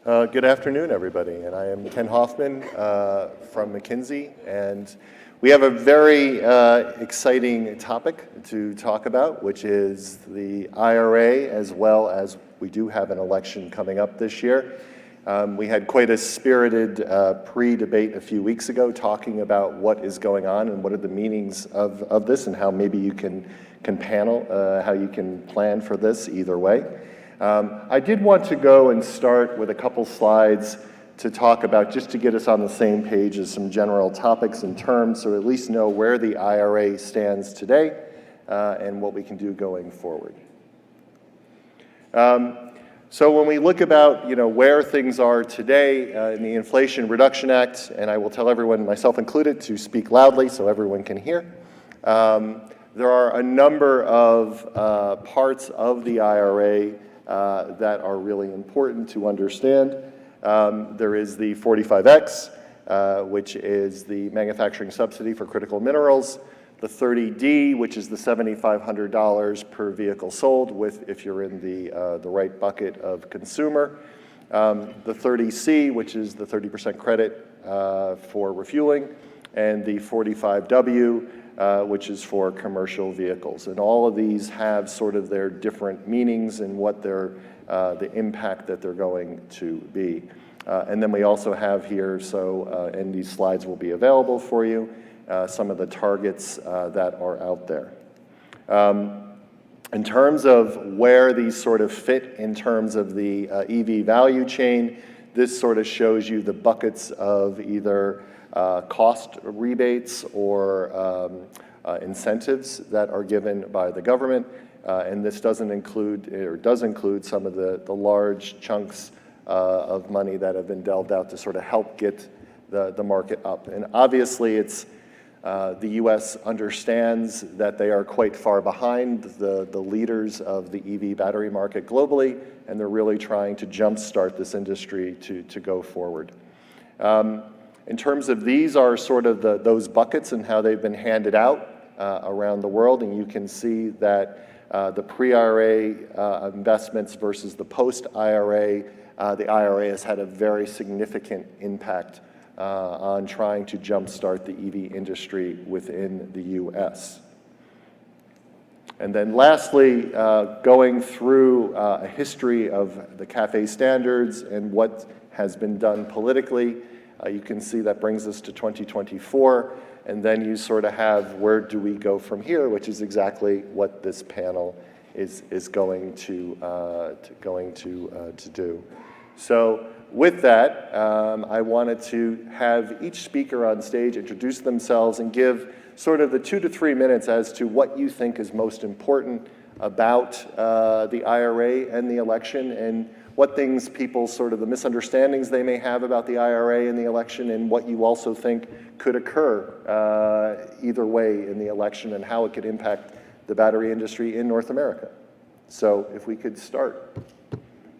Good afternoon, everybody, and I am Ken Hoffman from McKinsey, and we have a very exciting topic to talk about, which is the IRA, as well as we do have an election coming up this year. We had quite a spirited pre-debate a few weeks ago talking about what is going on and what are the meanings of this and how maybe you can panel, how you can plan for this either way. I did want to go and start with a couple slides to talk about, just to get us on the same page as some general topics and terms, so at least know where the IRA stands today and what we can do going forward. So when we look about, where things are today in the Inflation Reduction Act, and I will tell everyone, myself included, to speak loudly so everyone can hear. There are a number of parts of the IRA that are really important to understand. There is the 45X, which is the manufacturing subsidy for critical minerals. The 30D, which is the $7,500 per vehicle sold, if you're in the right bucket of consumer. The 30C, which is the 30% credit for refueling, and the 45W, which is for commercial vehicles. And all of these have sort of their different meanings and what the impact that they're going to be. And then we also have here, and these slides will be available for you, some of the targets that are out there. In terms of where these sort of fit in terms of the EV value chain, this sort of shows you the buckets of either cost rebates or incentives that are given by the government. And this doesn't include, or does include, some of the large chunks of money that have been delved out to sort of help get the market up. And obviously it's the U.S. understands that they are quite far behind the leaders of the EV battery market globally, and they're really trying to jumpstart this industry to go forward. In terms of, these are sort of those buckets and how they've been handed out around the world, and you can see that the pre-IRA investments versus the post-IRA, the IRA has had a very significant impact on trying to jumpstart the EV industry within the U.S. And then lastly, going through a history of the CAFE standards and what has been done politically, you can see that brings us to 2024, and then you sort of have, where do we go from here, which is exactly what this panel is going to do. So with that, I wanted to have each speaker on stage introduce themselves and give sort of the 2 to 3 minutes as to what you think is most important about the IRA and the election, and what things people, sort of the misunderstandings they may have about the IRA and the election, and what you also think could occur either way in the election, and how it could impact the battery industry in North America. So if we could start.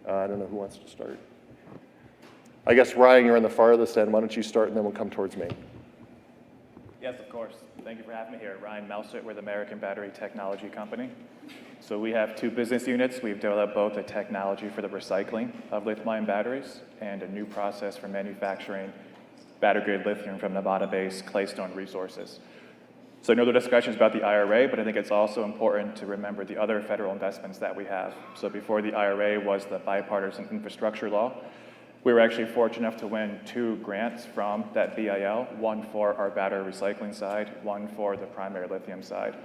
I don't know who wants to start. I guess, Ryan, you're on the farthest end. Why don't you start, and then we'll come towards me. Yes, of course. Thank you for having me here. Ryan Melsert with American Battery Technology Company. So we have 2 business units. We've developed both a technology for the recycling of lithium-ion batteries and a new process for manufacturing battery-grade lithium from Nevada-based claystone resources. So I know the discussion is about the IRA, but I think it's also important to remember the other federal investments that we have. So before the IRA was the bipartisan infrastructure law. We were actually fortunate enough to win 2 grants from that BIL, one for our battery recycling side, one for the primary lithium side.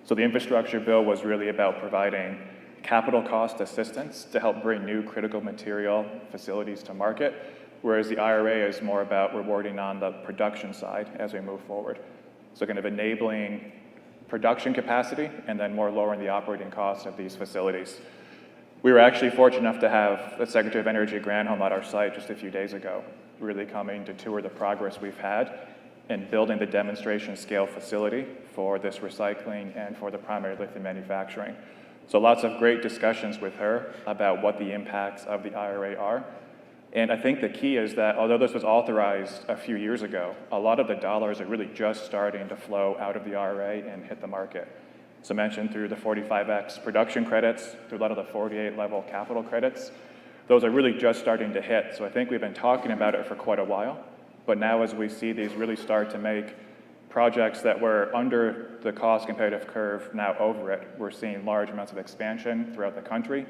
So the infrastructure bill was really about providing capital cost assistance to help bring new critical material facilities to market, whereas the IRA is more about rewarding on the production side as we move forward. So kind of enabling production capacity and then more lowering the operating costs of these facilities. We were actually fortunate enough to have the Secretary of Energy Granholm at our site just a few days ago, really coming to tour the progress we've had in building the demonstration scale facility for this recycling and for the primary lithium manufacturing. So lots of great discussions with her about what the impacts of the IRA are. And I think the key is that although this was authorized a few years ago, a lot of the dollars are really just starting to flow out of the IRA and hit the market. So mentioned through the 45X production credits, through a lot of the 48 level capital credits. those are really just starting to hit. So I think we've been talking about it for quite a while, but now as we see these really start to make projects that were under the cost competitive curve now over it, we're seeing large amounts of expansion throughout the country,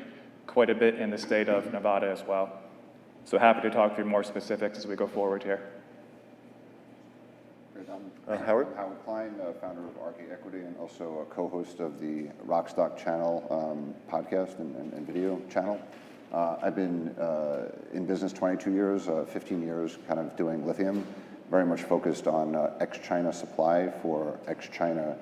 quite a bit in the state of Nevada as well. So happy to talk through more specifics as we go forward here. Howard? Howard Klein, founder of RK Equity and also a co-host of the Rockstock channel podcast and video channel. I've been in business 22 years, 15 years kind of doing lithium, very much focused on ex-China supply for ex-China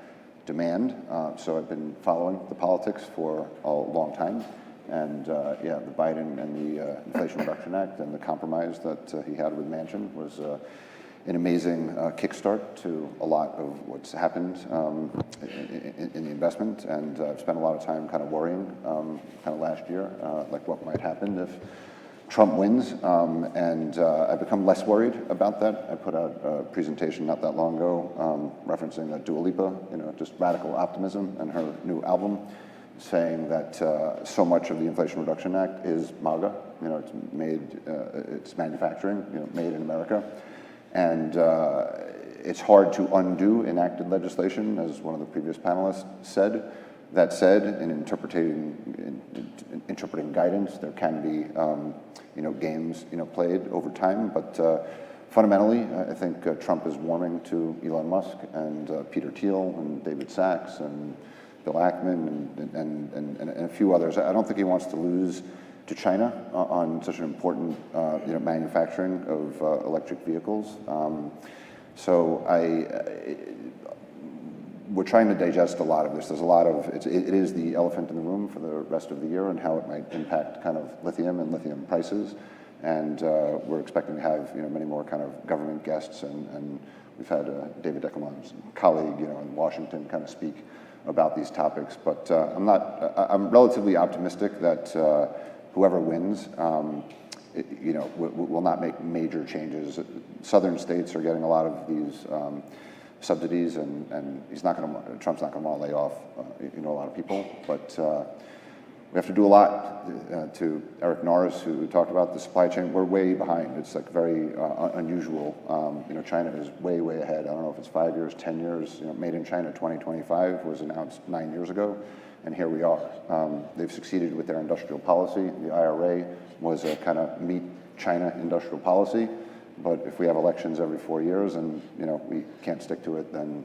demand. So I've been following the politics for a long time. And yeah, the Biden and the Inflation Reduction Act and the compromise that he had with Manchin was an amazing kickstart to a lot of what's happened in the investment. And I've spent a lot of time kind of worrying kind of last year, like what might happen if Trump wins. And I've become less worried about that. I put out a presentation not that long ago referencing Dua Lipa, just radical optimism and her new album, saying that so much of the Inflation Reduction Act is MAGA. It's made, it's manufacturing, made in America. And it's hard to undo enacted legislation, as one of the previous panelists said. That said, in interpreting guidance, there can be, games, played over time. But fundamentally, I think Trump is warming to Elon Musk and Peter Thiel and David Sachs and Bill Ackman and a few others. I don't think he wants to lose to China on such an important manufacturing of electric vehicles. So we're trying to digest a lot of this. There's a lot of, it is the elephant in the room for the rest of the year and how it might impact kind of lithium and lithium prices. And we're expecting to have many more kind of government guests, and we've had David Deckelbaum's colleague in Washington kind of speak about these topics. But I'm relatively optimistic that whoever wins, will not make major changes. Southern states are getting a lot of these subsidies, and Trump's not going to want to lay off, a lot of people. But we have to do a lot. To Eric Norris, who talked about the supply chain, we're way behind. It's like very unusual. China is way ahead. I don't know if it's 5 years, 10 years. Made in China 2025 was announced 9 years ago. And here we are. They've succeeded with their industrial policy. The IRA was a kind of meet China industrial policy. But if we have elections every 4 years and we can't stick to it, then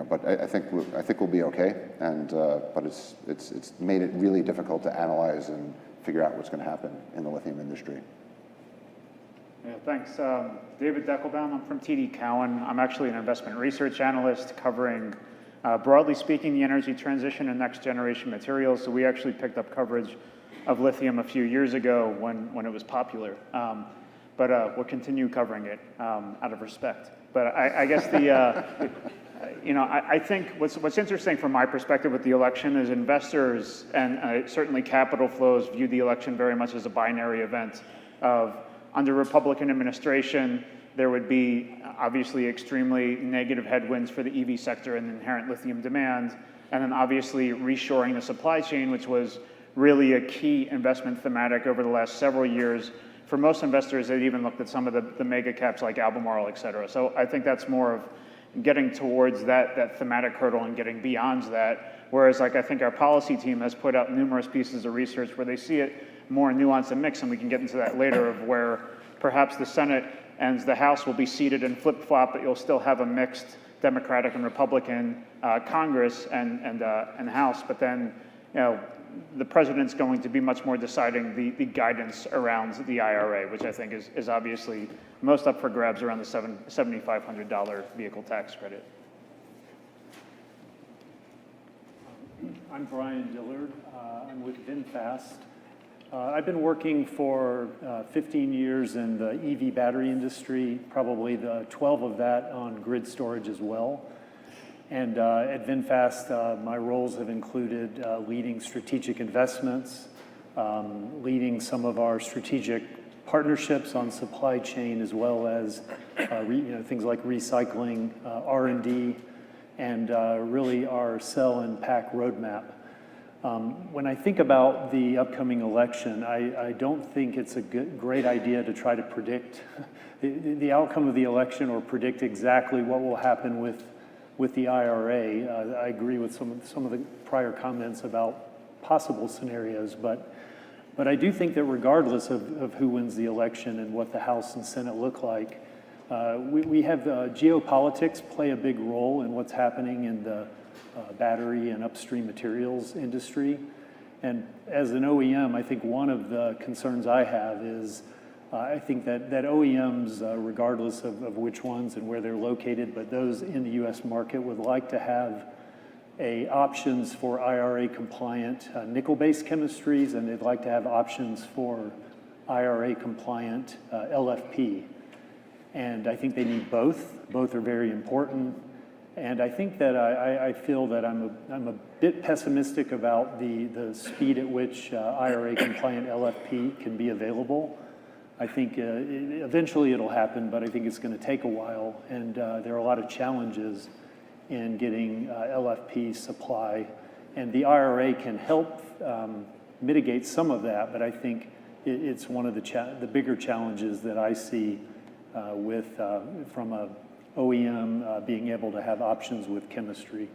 But I think we'll be okay. And but it's made it really difficult to analyze and figure out what's going to happen in the lithium industry. Yeah, thanks. David Deckelbaum, I'm from TD Cowen. I'm actually an investment research analyst covering, broadly speaking, the energy transition and next generation materials. So we actually picked up coverage of lithium a few years ago when it was popular. But we'll continue covering it out of respect. But I guess the, I think what's interesting from my perspective with the election is investors and certainly capital flows view the election very much as a binary event of under Republican administration, there would be obviously extremely negative headwinds for the EV sector and inherent lithium demand, and then obviously reshoring the supply chain, which was really a key investment thematic over the last several years. For most investors, they've even looked at some of the mega caps like Albemarle, et cetera. So I think that's more of getting towards that thematic hurdle and getting beyond that. Whereas I think our policy team has put out numerous pieces of research where they see it more nuanced and mixed, and we can get into that later, of where perhaps the Senate and the House will be seated in flip-flop, but you'll still have a mixed Democratic and Republican Congress and House. But then, the president's going to be much more deciding the guidance around the IRA, which I think is obviously most up for grabs around the $7,500 vehicle tax credit. I'm Brian Dillard. I'm with VinFast. I've been working for 15 years in the EV battery industry, probably the 12 of that on grid storage as well. And at VinFast, my roles have included leading strategic investments, leading some of our strategic partnerships on supply chain, as well as things like recycling, R&D, and really our cell and pack roadmap. When I think about the upcoming election, I don't think it's a great idea to try to predict the outcome of the election or predict exactly what will happen with the IRA. I agree with some of the prior comments about possible scenarios, but I do think that regardless of who wins the election and what the House and Senate look like, we have geopolitics play a big role in what's happening in the battery and upstream materials industry. And as an OEM, I think one of the concerns I have is I think that OEMs, regardless of which ones and where they're located, but those in the US market would like to have options for IRA compliant nickel-based chemistries, and they'd like to have options for IRA compliant LFP. And I think they need both. Both are very important. And I think that I feel that I'm a bit pessimistic about the speed at which IRA compliant LFP can be available. I think eventually it'll happen, but I think it's going to take a while. And there are a lot of challenges in getting LFP supply. And the IRA can help mitigate some of that, but I think it's one of the bigger challenges that I see from a OEM being able to have options with chemistry.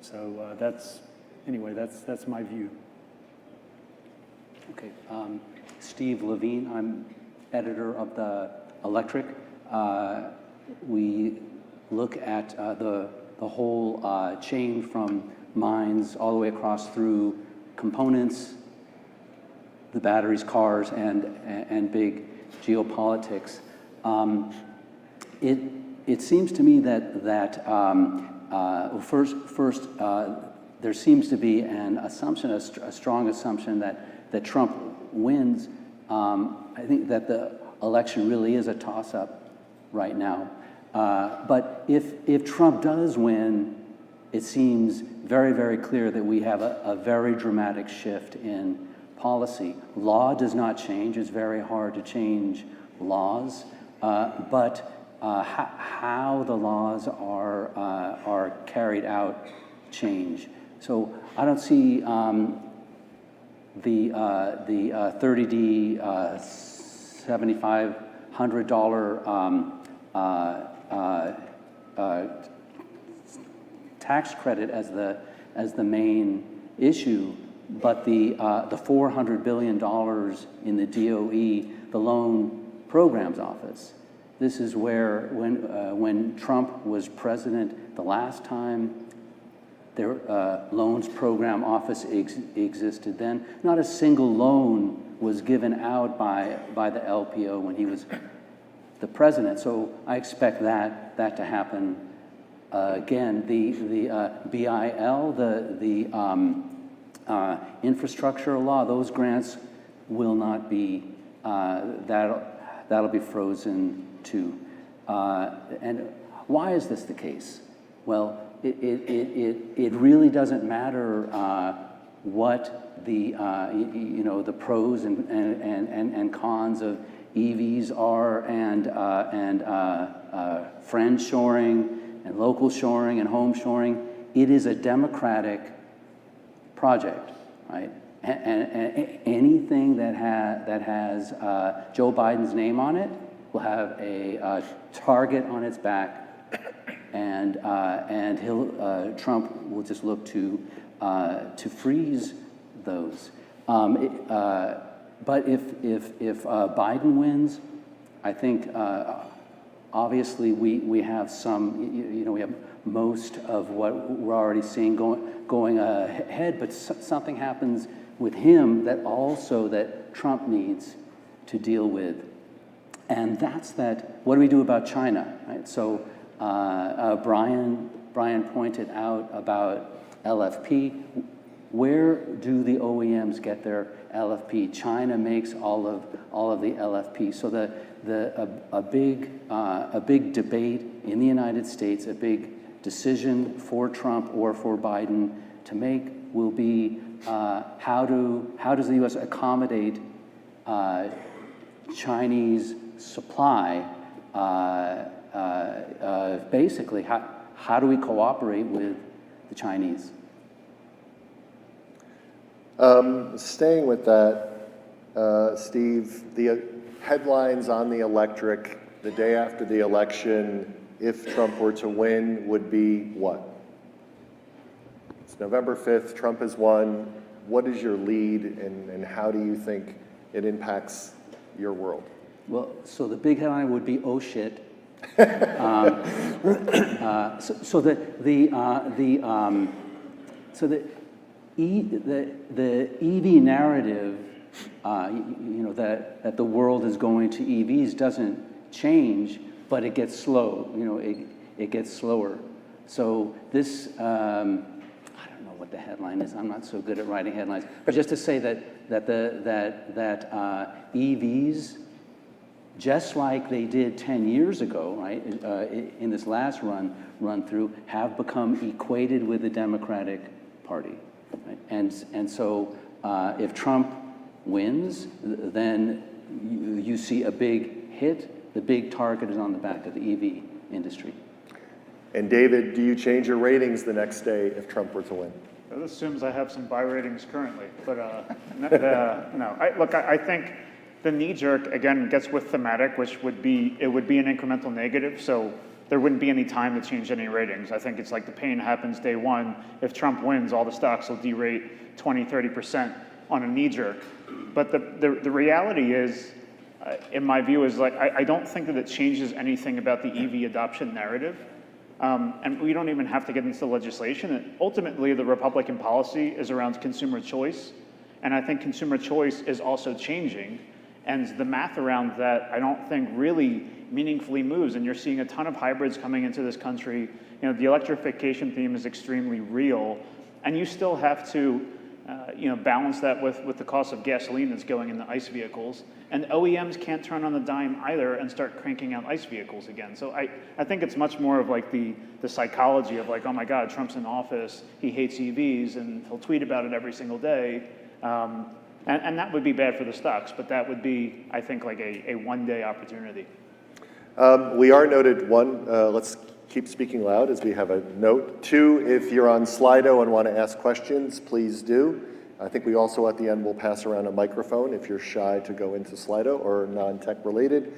So that's my view. Okay, Steve LeVine, I'm editor of the Electric. We look at the whole chain from mines all the way across through components, the batteries, cars, and big geopolitics. It seems to me that first there seems to be an assumption, a strong assumption that Trump wins. I think that the election really is a toss-up right now. But if Trump does win, it seems very, very clear that we have a very dramatic shift in policy. Law does not change. It's very hard to change laws, but how the laws are carried out change. So I don't see the 30D $7,500 tax credit as the main issue, but the $400 billion in the DOE, the Loan Programs Office. This is where, when Trump was president the last time, their loans program office existed then. Not a single loan was given out by the LPO when he was the president. So I expect that to happen again. The BIL, the infrastructure law, those grants will not be, that'll be frozen too. And why is this the case? Well, it really doesn't matter what the the pros and cons of EVs are, and friend shoring and local shoring and home shoring. It is a democratic project, right? And anything that has Joe Biden's name on it will have a target on its back. And Trump will just look to freeze those. But if Biden wins, I think obviously we have some, we have most of what we're already seeing going ahead. But something happens with him that Trump needs to deal with, and that's that. What do we do about China? Right. So. Brian pointed out about LFP. Where do the OEMs get their LFP? China makes all of the LFP. So a big debate in the United States, a big decision for Trump or for Biden to make will be how does the U.S. accommodate Chinese supply? Basically, how do we cooperate with the Chinese? Staying with that, Steve, the headlines on the electric the day after the election, if Trump were to win, would be what? It's November 5th, Trump has won. What is your lead, and how do you think it impacts your world? Well, so the big headline would be, oh shit. So the EV narrative, that the world is going to EVs doesn't change, but it gets slow. It gets slower. So this, I don't know what the headline is. I'm not so good at writing headlines, but just to say that EVs, just like they did 10 years ago, right, in this last run through, have become equated with the Democratic Party. Right? And so if Trump wins, then you see a big hit. The big target is on the back of the EV industry. And David, do you change your ratings the next day if Trump were to win? That assumes I have some buy ratings currently, but no. I think the knee-jerk, again, gets with thematic, which would be an incremental negative, so there wouldn't be any time to change any ratings. I think it's like the pain happens day one. If Trump wins, all the stocks will derate 20, 30% on a knee-jerk. But the reality is, in my view, is like I don't think that it changes anything about the EV adoption narrative. And we don't even have to get into the legislation. Ultimately, the Republican policy is around consumer choice. And I think consumer choice is also changing. And the math around that, I don't think really meaningfully moves. And you're seeing a ton of hybrids coming into this country. The electrification theme is extremely real. And you still have to balance that with the cost of gasoline that's going into ICE vehicles. And OEMs can't turn on the dime either and start cranking out ICE vehicles again. So I think it's much more of like the psychology of like, oh my God, Trump's in office, he hates EVs, and he'll tweet about it every single day. And that would be bad for the stocks, but that would be, I think, like a one-day opportunity. We are noted, one, let's keep speaking loud as we have a note. Two, if you're on Slido and want to ask questions, please do. I think we also at the end will pass around a microphone if you're shy to go into Slido or non-tech related.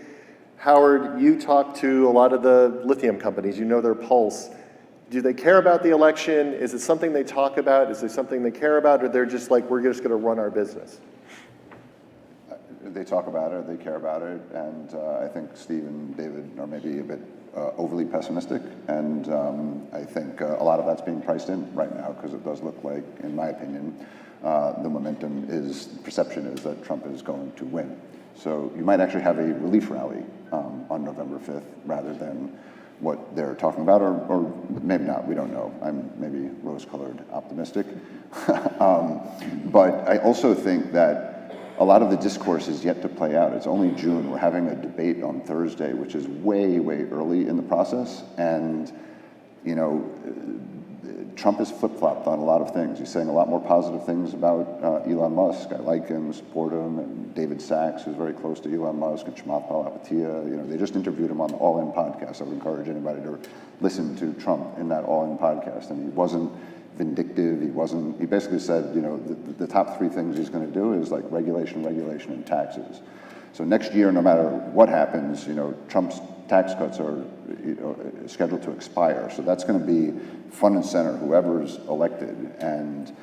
Howard, you talk to a lot of the lithium companies, you know their pulse. Do they care about the election? Is it something they talk about? Is it something they care about? Or they're just like, we're just going to run our business? They talk about it, they care about it, and I think Steve and David are maybe a bit overly pessimistic, and I think a lot of that's being priced in right now because it does look like, in my opinion, the perception is that Trump is going to win. So you might actually have a relief rally on November 5th rather than what they're talking about, or maybe not, we don't know. I'm maybe rose-colored optimistic. But I also think that a lot of the discourse is yet to play out. It's only June. We're having a debate on Thursday, which is way, way early in the process. And, Trump has flip-flopped on a lot of things. He's saying a lot more positive things about Elon Musk. I like him, support him, and David Sachs, who's very close to Elon Musk, and Chamath Palihapitiya. They just interviewed him on the All In podcast. I would encourage anybody to listen to Trump in that All In podcast. And he wasn't vindictive. He basically said, the top three things he's going to do is like regulation, and taxes. So next year, no matter what happens, Trump's tax cuts are scheduled to expire. So that's going to be front and center, whoever's elected. And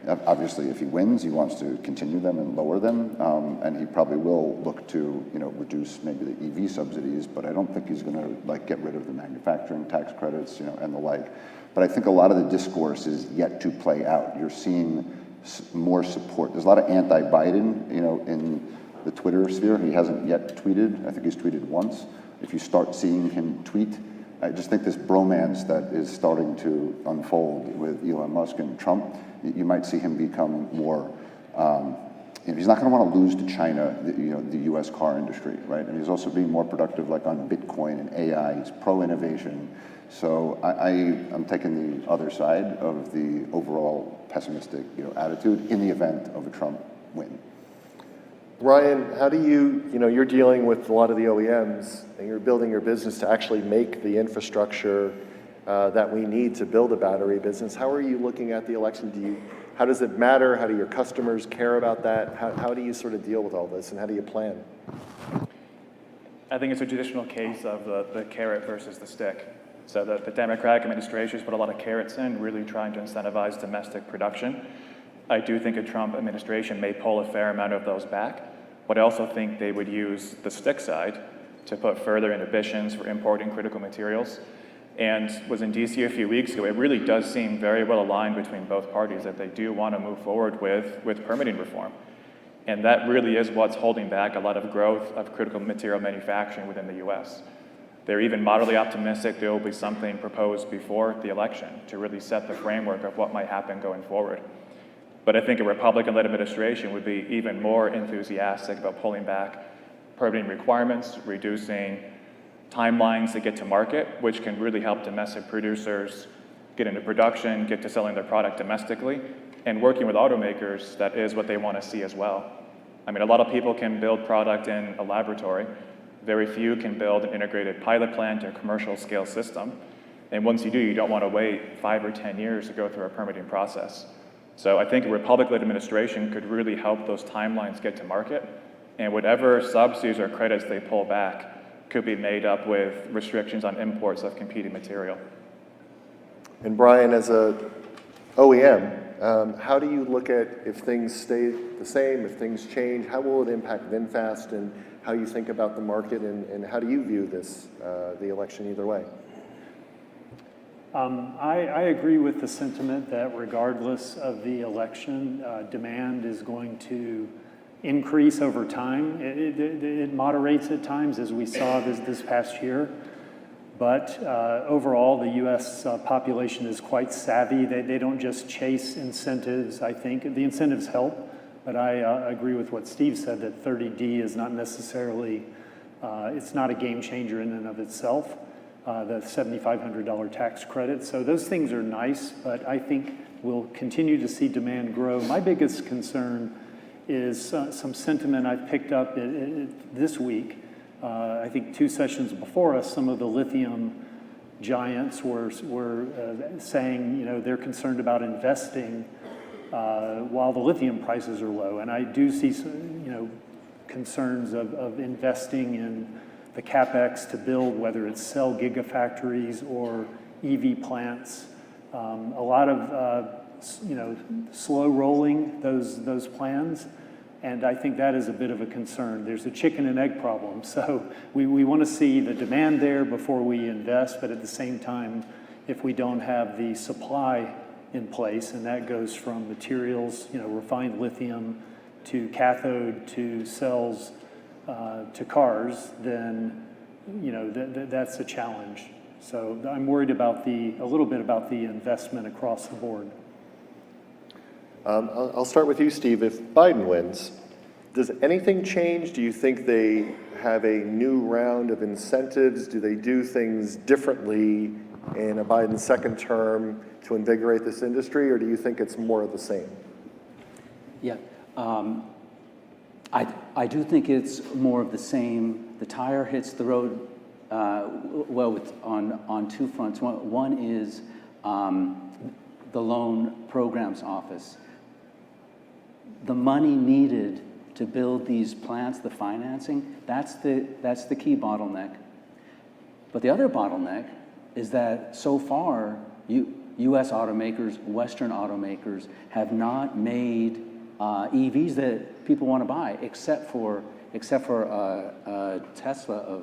obviously, if he wins, he wants to continue them and lower them. And he probably will look to, reduce maybe the EV subsidies, but I don't think he's going to get rid of the manufacturing tax credits, and the like. But I think a lot of the discourse is yet to play out. You're seeing more support. There's a lot of anti-Biden, in the Twitter sphere. He hasn't yet tweeted. I think he's tweeted once. If you start seeing him tweet, I just think this bromance that is starting to unfold with Elon Musk and Trump, you might see him become more, he's not going to want to lose to China, the U.S. car industry, right? And he's also being more productive on Bitcoin and AI. He's pro-innovation. So I'm taking the other side of the overall pessimistic, attitude in the event of a Trump win. Ryan, how do you're dealing with a lot of the OEMs and you're building your business to actually make the infrastructure that we need to build a battery business. How are you looking at the election? How does it matter? How do your customers care about that? How do you sort of deal with all this, and how do you plan? I think it's a traditional case of the carrot versus the stick. So the Democratic administration has put a lot of carrots in, really trying to incentivize domestic production. I do think a Trump administration may pull a fair amount of those back, but I also think they would use the stick side to put further inhibitions for importing critical materials. And was in DC a few weeks ago, it really does seem very well aligned between both parties that they do want to move forward with permitting reform. And that really is what's holding back a lot of growth of critical material manufacturing within the US. They're even moderately optimistic there will be something proposed before the election to really set the framework of what might happen going forward. But I think a Republican-led administration would be even more enthusiastic about pulling back permitting requirements, reducing timelines to get to market, which can really help domestic producers get into production, get to selling their product domestically, and working with automakers, that is what they want to see as well. I mean, a lot of people can build product in a laboratory. Very few can build an integrated pilot plant or commercial scale system. And once you do, you don't want to wait 5 or 10 years to go through a permitting process. So I think a Republican administration could really help those timelines get to market, and whatever subsidies or credits they pull back could be made up with restrictions on imports of competing material. And Brian, as a OEM, how do you look at if things stay the same, if things change? How will it impact VinFast, and how you think about the market, and how do you view this, the election either way? I agree with the sentiment that regardless of the election, demand is going to increase over time. It moderates at times, as we saw this past year. But overall, the U.S. Population is quite savvy. They don't just chase incentives, I think. The incentives help, but I agree with what Steve said, that 30D is not necessarily, it's not a game changer in and of itself. The $7,500 tax credit. So those things are nice, but I think we'll continue to see demand grow. My biggest concern is some sentiment I've picked up this week. I think 2 sessions before us, some of the lithium giants were saying, they're concerned about investing while the lithium prices are low. And I do see, concerns of investing in the CapEx to build, whether it's cell gigafactories or EV plants. A lot of, slow rolling those plans. And I think that is a bit of a concern. There's a chicken and egg problem. So we want to see the demand there before we invest, but at the same time, if we don't have the supply in place, and that goes from materials, refined lithium, to cathode, to cells, to cars, then that's a challenge. So I'm worried about a little bit about the investment across the board. I'll start with you, Steve. If Biden wins, does anything change? Do you think they have a new round of incentives? Do they do things differently in a Biden second term to invigorate this industry, or do you think it's more of the same? Yeah, I do think it's more of the same. The tire hits the road on 2 fronts. One is the Loan Programs Office. The money needed to build these plants, the financing, that's the key bottleneck. But the other bottleneck is that so far, U.S. automakers, Western automakers, have not made EVs that people want to buy, except for Tesla,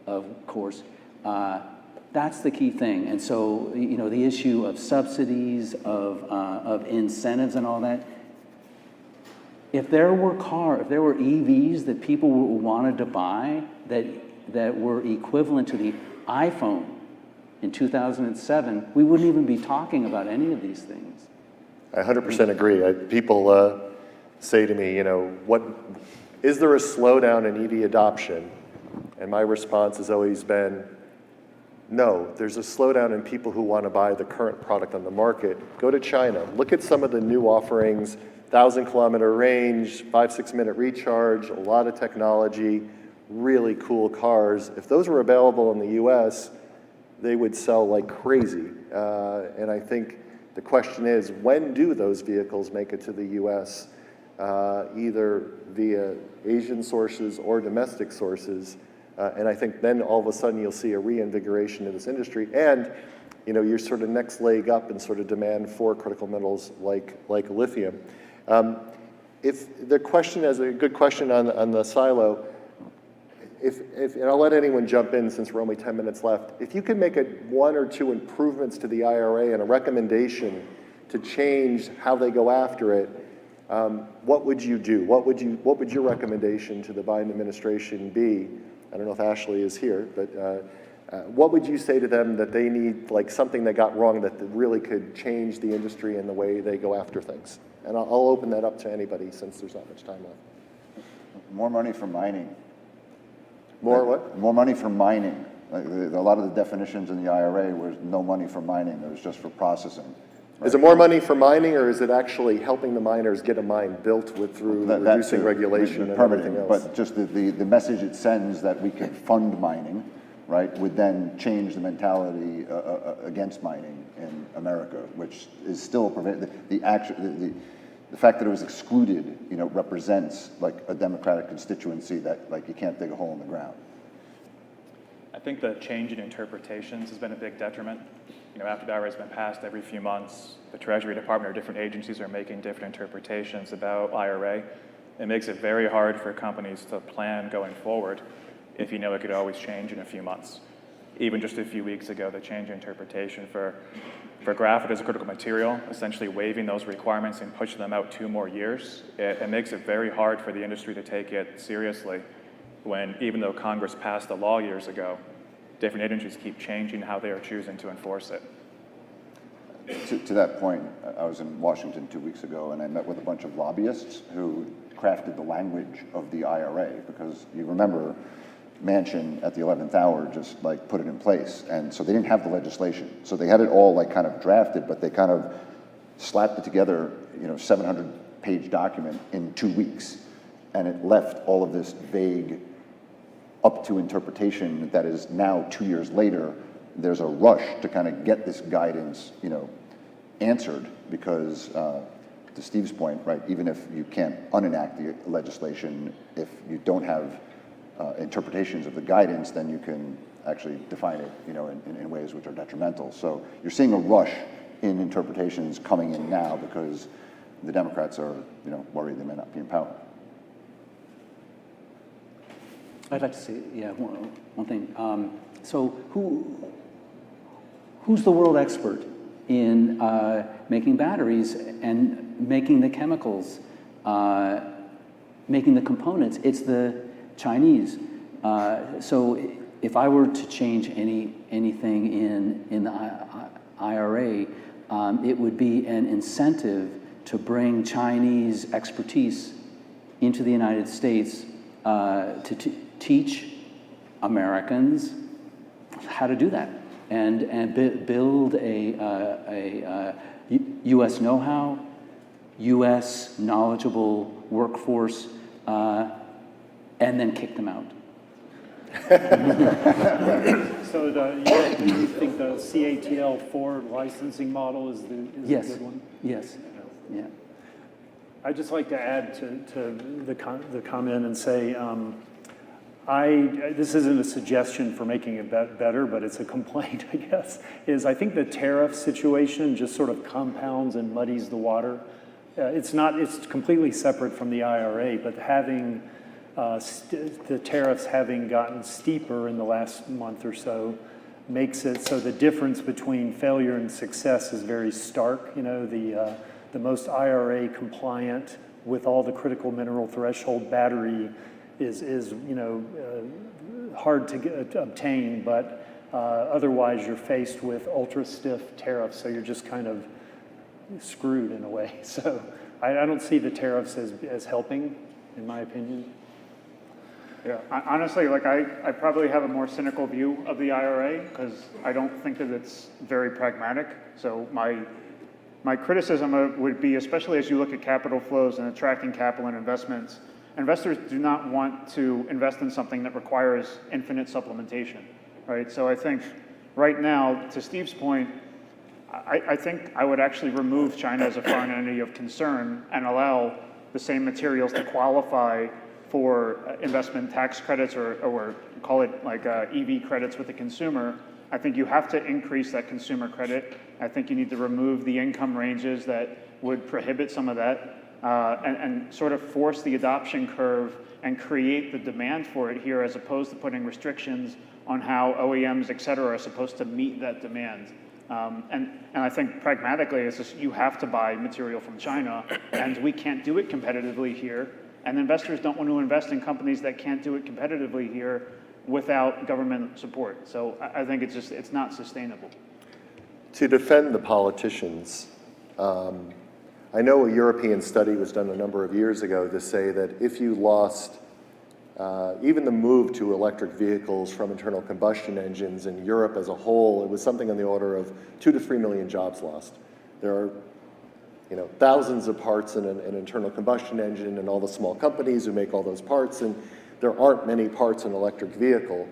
of course. That's the key thing. And so, the issue of subsidies, of incentives and all that, if there were EVs that people wanted to buy that were equivalent to the iPhone in 2007, we wouldn't even be talking about any of these things. I 100% agree. People say to me, what is there a slowdown in EV adoption? And my response has always been, no, there's a slowdown in people who want to buy the current product on the market. Go to China. Look at some of the new offerings, 1,000-kilometer range, 5-6 minute recharge, a lot of technology, really cool cars. If those were available in the US, they would sell like crazy. And I think the question is, when do those vehicles make it to the US, either via Asian sources or domestic sources? And I think then all of a sudden you'll see a reinvigoration of this industry, and your sort of next leg up in sort of demand for critical metals like lithium. If the question is a good question on the silo, and I'll let anyone jump in since we're only 10 minutes left. If you could make one or two improvements to the IRA and a recommendation to change how they go after it, what would you do? What would your recommendation to the Biden administration be? I don't know if Ashley is here, but what would you say to them that they need, like something they got wrong that really could change the industry and the way they go after things? And I'll open that up to anybody since there's not much time left. More money for mining. More what? More money for mining. Like, a lot of the definitions in the IRA was no money for mining. It was just for processing. Right? Is it more money for mining, or is it actually helping the miners get a mine built through reducing regulation and everything else? But just the message it sends that we can fund mining, right, would then change the mentality against mining in America, which is still the fact that it was excluded, represents like a Democratic constituency that like you can't dig a hole in the ground. I think the change in interpretations has been a big detriment. After the IRA has been passed, every few months, the Treasury Department or different agencies are making different interpretations about IRA. It makes it very hard for companies to plan going forward if it could always change in a few months. Even just a few weeks ago, the change in interpretation for graphite as a critical material, essentially waiving those requirements and pushing them out 2 more years, it makes it very hard for the industry to take it seriously when, even though Congress passed the law years ago, different agencies keep changing how they are choosing to enforce it. To that point, I was in Washington 2 weeks ago, and I met with a bunch of lobbyists who crafted the language of the IRA, because you remember Manchin at the 11th hour just like put it in place, and so they didn't have the legislation. So they had it all like kind of drafted, but they kind of slapped it together, 700-page document in 2 weeks, and it left all of this vague up to interpretation that is now 2 years later. There's a rush to kind of get this guidance, answered, because to Steve's point, right, even if you can't unenact the legislation, if you don't have interpretations of the guidance, then you can actually define it, in ways which are detrimental. So you're seeing a rush in interpretations coming in now because the Democrats are, worried they may not be in power. I'd like to say, one thing. So who's the world expert in making batteries and making the chemicals, making the components? It's the Chinese. So if I were to change anything in the IRA, it would be an incentive to bring Chinese expertise into the United States to teach Americans how to do that and build a U.S. know-how, U.S. knowledgeable workforce, and then kick them out. So you think the CATL4 licensing model is the good one? Yes. Yeah. I'd just like to add to the comment and say, this isn't a suggestion for making it better, but it's a complaint, I guess, I think the tariff situation just sort of compounds and muddies the water. It's completely separate from the IRA, but having the tariffs having gotten steeper in the last month or so makes it so the difference between failure and success is very stark. The most IRA compliant with all the critical mineral threshold battery is hard to obtain, but otherwise you're faced with ultra stiff tariffs, so you're just kind of screwed in a way. So I don't see the tariffs as helping, in my opinion. Yeah, honestly, I probably have a more cynical view of the IRA because I don't think that it's very pragmatic. So my criticism would be, especially as you look at capital flows and attracting capital and investments, investors do not want to invest in something that requires infinite supplementation, right? So I think right now, to Steve's point, I think I would actually remove China as a foreign entity of concern and allow the same materials to qualify for investment tax credits or call it like EV credits with the consumer. I think you have to increase that consumer credit. I think you need to remove the income ranges that would prohibit some of that and sort of force the adoption curve and create the demand for it here, as opposed to putting restrictions on how OEMs, et cetera, are supposed to meet that demand. And I think pragmatically, it's just you have to buy material from China, and we can't do it competitively here. And investors don't want to invest in companies that can't do it competitively here without government support. So I think it's not sustainable. To defend the politicians, I know a European study was done a number of years ago to say that if you lost even the move to electric vehicles from internal combustion engines in Europe as a whole, it was something on the order of 2 to 3 million jobs lost. There are thousands of parts in an internal combustion engine and all the small companies who make all those parts, and there aren't many parts in an electric vehicle.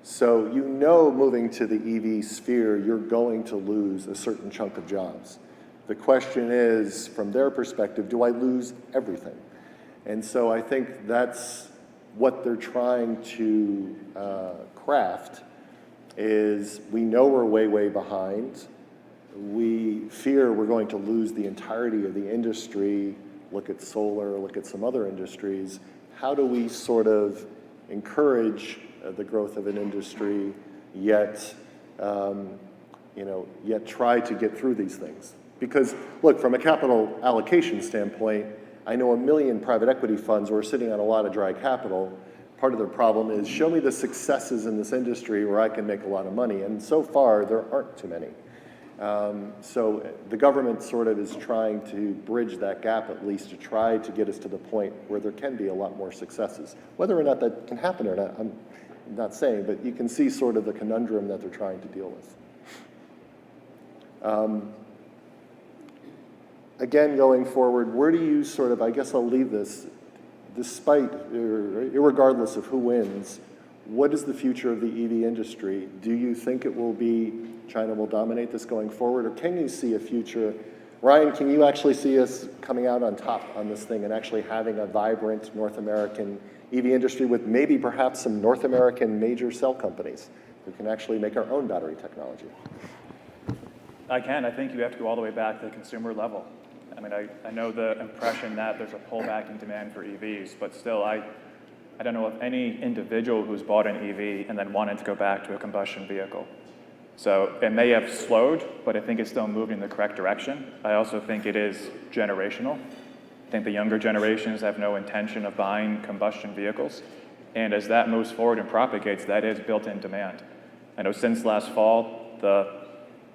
So moving to the EV sphere, you're going to lose a certain chunk of jobs. The question is, from their perspective, do I lose everything? And so I think that's what they're trying to craft is we know we're way, way behind. We fear we're going to lose the entirety of the industry. Look at solar, look at some other industries. How do we sort of encourage the growth of an industry, yet try to get through these things? Because look, from a capital allocation standpoint, I know 1 million private equity funds who are sitting on a lot of dry capital. Part of their problem is show me the successes in this industry where I can make a lot of money. And so far, there aren't too many. So the government sort of is trying to bridge that gap, at least to try to get us to the point where there can be a lot more successes. Whether or not that can happen or not, I'm not saying, but you can see sort of the conundrum that they're trying to deal with. Again, going forward, where do you sort of, I guess I'll leave this, despite, irregardless of who wins, what is the future of the EV industry? Do you think it will be, China will dominate this going forward, or can you see a future? Ryan, can you actually see us coming out on top on this thing and actually having a vibrant North American EV industry with maybe perhaps some North American major cell companies who can actually make our own battery technology? I can. I think you have to go all the way back to the consumer level. I mean, I know the impression that there's a pullback in demand for EVs, but still, I don't know of any individual who's bought an EV and then wanted to go back to a combustion vehicle. So it may have slowed, but I think it's still moving in the correct direction. I also think it is generational. I think the younger generations have no intention of buying combustion vehicles. And as that moves forward and propagates, that is built-in demand. I know since last fall, the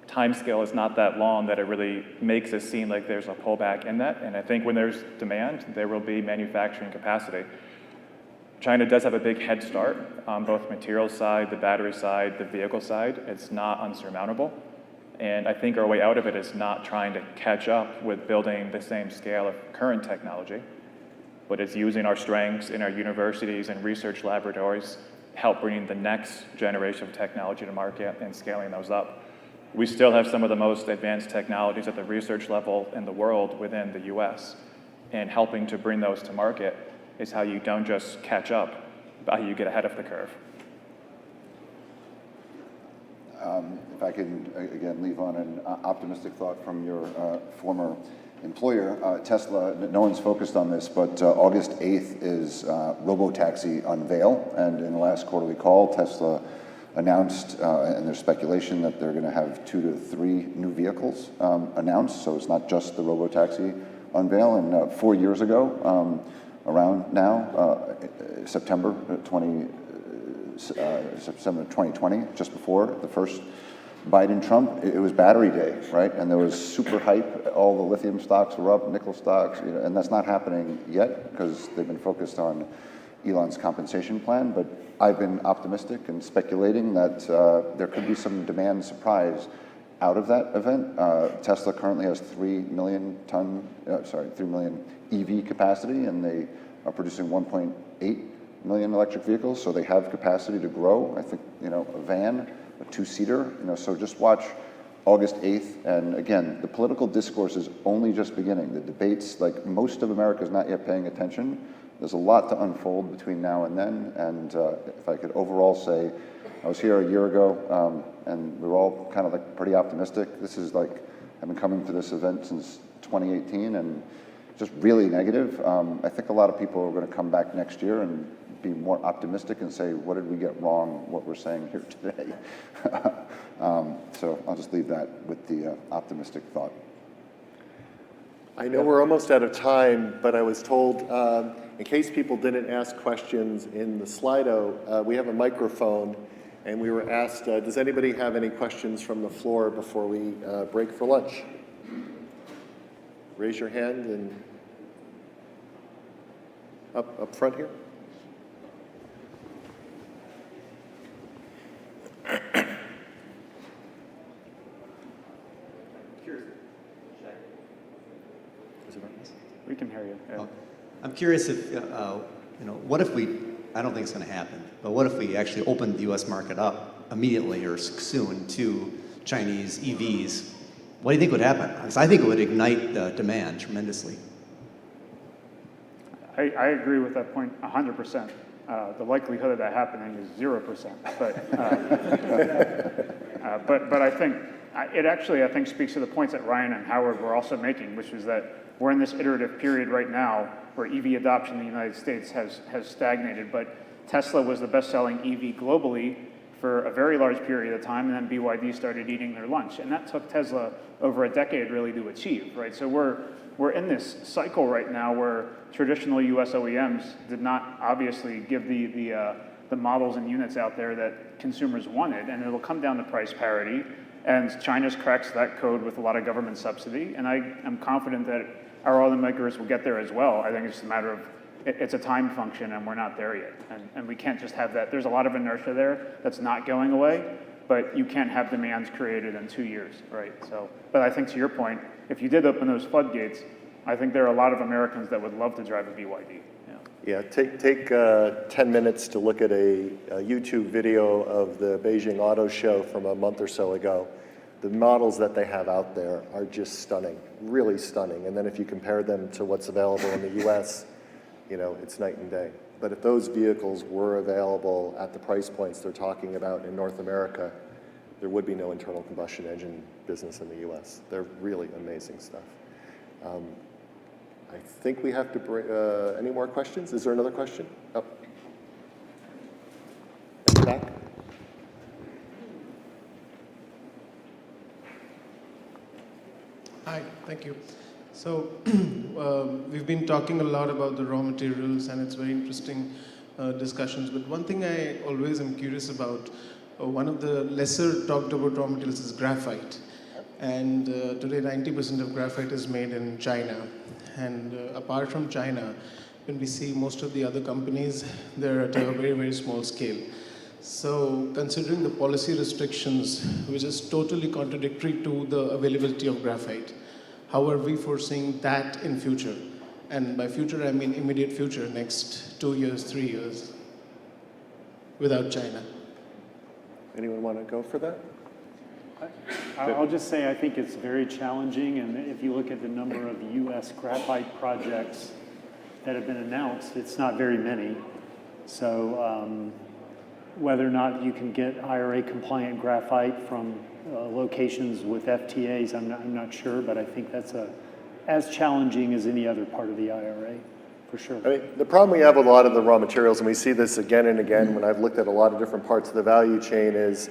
time scale is not that long that it really makes it seem like there's a pullback in that. And I think when there's demand, there will be manufacturing capacity. China does have a big head start on both the material side, the battery side, the vehicle side. It's not unsurmountable. And I think our way out of it is not trying to catch up with building the same scale of current technology, but it's using our strengths in our universities and research laboratories, help bringing the next generation of technology to market and scaling those up. We still have some of the most advanced technologies at the research level in the world within the US, and helping to bring those to market is how you don't just catch up, but how you get ahead of the curve. If I can, again, leave on an optimistic thought from your former employer, Tesla. No one's focused on this, but August 8th is Robotaxi Unveil, and in the last quarterly call, Tesla announced, and there's speculation that they're going to have 2 to 3 new vehicles announced, so it's not just the Robotaxi Unveil. And 4 years ago, around now, September 2020, just before the first Biden-Trump, it was battery day, right? And there was super hype. All the lithium stocks were up, nickel stocks, and that's not happening yet because they've been focused on Elon's compensation plan. But I've been optimistic and speculating that there could be some demand surprise out of that event. Tesla currently has 3 million EV capacity, and they are producing 1.8 million electric vehicles, so they have capacity to grow. I think, a van two-seater. So just watch August 8th, and again, the political discourse is only just beginning. The debates, like most of America is not yet paying attention. There's a lot to unfold between now and then, and if I could overall say, I was here a year ago, and we were all kind of like pretty optimistic. This is like, I've been coming to this event since 2018, and just really negative. I think a lot of people are going to come back next year and be more optimistic and say, what did we get wrong, what we're saying here today? So I'll just leave that with the optimistic thought. I know we're almost out of time, but I was told, in case people didn't ask questions in the Slido, we have a microphone, and we were asked, does anybody have any questions from the floor before we break for lunch? Raise your hand and up front here. We can hear you. Yeah. I'm curious if, what if we, I don't think it's going to happen, but what if we actually opened the U.S. market up immediately or soon to Chinese EVs? What do you think would happen? Because I think it would ignite the demand tremendously. I agree with that point 100%. The likelihood of that happening is 0%. But I think it actually, I think, speaks to the points that Ryan and Howard were also making, which is that we're in this iterative period right now where EV adoption in the United States has stagnated. But Tesla was the best-selling EV globally for a very large period of time, and then BYD started eating their lunch. And that took Tesla over a decade really to achieve, right? So we're in this cycle right now where traditional US OEMs did not obviously give the models and units out there that consumers wanted, and it'll come down to price parity. And China's cracks that code with a lot of government subsidy, and I am confident that our automakers will get there as well. I think it's just a matter of, it's a time function, and we're not there yet. And we can't just have that. There's a lot of inertia there that's not going away, but you can't have demands created in 2 years, right? So, but I think to your point, if you did open those floodgates, I think there are a lot of Americans that would love to drive a BYD. Yeah, take 10 minutes to look at a YouTube video of the Beijing Auto Show from a month or so ago. The models that they have out there are just stunning, really stunning. And then if you compare them to what's available in the US, it's night and day. But if those vehicles were available at the price points they're talking about in North America, there would be no internal combustion engine business in the US. They're really amazing stuff. I think we have to any more questions? Is there another question? Oh. In the back. Hi, thank you. So we've been talking a lot about the raw materials, and it's very interesting discussions. But one thing I always am curious about, one of the lesser talked about raw materials is graphite. And today 90% of graphite is made in China. And apart from China, when we see most of the other companies, they're at a very, very small scale. So considering the policy restrictions, which is totally contradictory to the availability of graphite, how are we foreseeing that in future? And by future, I mean immediate future, next 2 years, 3 years, without China. Anyone want to go for that? I'll just say I think it's very challenging, and if you look at the number of U.S. graphite projects that have been announced, it's not very many. So whether or not you can get IRA compliant graphite from locations with FTAs, I'm not sure, but I think that's as challenging as any other part of the IRA, for sure. I mean, the problem we have with a lot of the raw materials, and we see this again and again when I've looked at a lot of different parts of the value chain, is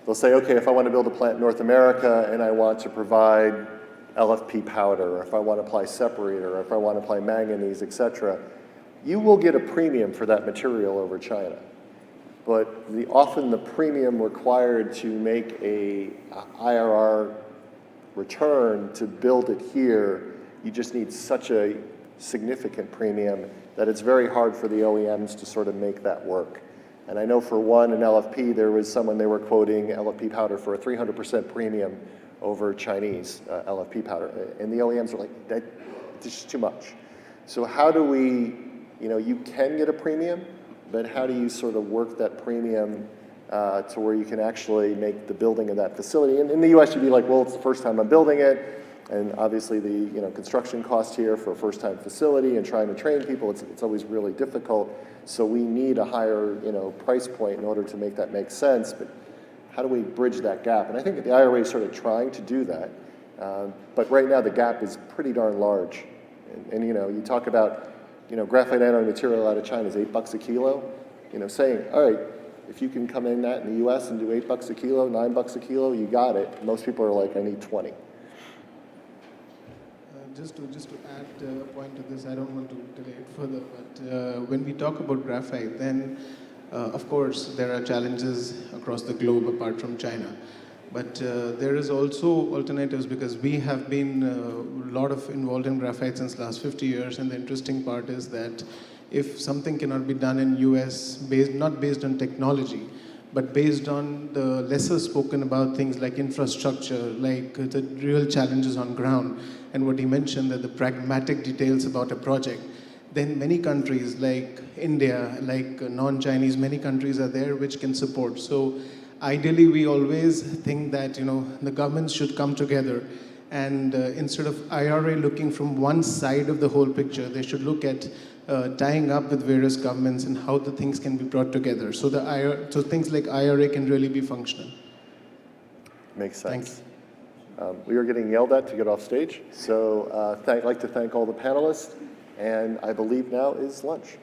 they'll say, okay, if I want to build a plant in North America and I want to provide LFP powder, or if I want to apply separator, or if I want to apply manganese, etc., you will get a premium for that material over China. But often the premium required to make a IRR return to build it here, you just need such a significant premium that it's very hard for the OEMs to sort of make that work. And I know for one, in LFP, there was someone, they were quoting LFP powder for a 300% premium over Chinese LFP powder. And the OEMs are like, that's just too much. So how do we, you can get a premium, but how do you sort of work that premium to where you can actually make the building of that facility. And in the US, you'd be like, well, it's the first time I'm building it, and obviously the construction cost here for a first-time facility and trying to train people, it's always really difficult. So we need a higher price point in order to make that make sense. But how do we bridge that gap? And I think that the IRA is sort of trying to do that. But right now the gap is pretty darn large. And you talk about graphite anode material out of China is $8 a kilo. Saying, all right, if you can come in that in the US and do $8 a kilo, $9 a kilo, you got it. Most people are like, I need 20. Just to add a point to this, I don't want to delay it further, but when we talk about graphite, then of course there are challenges across the globe apart from China. But there is also alternatives, because we have been a lot of involved in graphite since last 50 years, and the interesting part is that if something cannot be done in US, not based on technology, but based on the lesser spoken about things like infrastructure, like the real challenges on ground, and what he mentioned, that the pragmatic details about a project, then many countries like India, like non-Chinese, many countries are there which can support. So ideally, we always think that the governments should come together, and instead of IRA looking from one side of the whole picture, they should look at tying up with various governments and how the things can be brought together. So so things like IRA can really be functional. Makes sense. Thank you. We are getting yelled at to get off stage, so I'd like to thank all the panelists, and I believe now is lunch.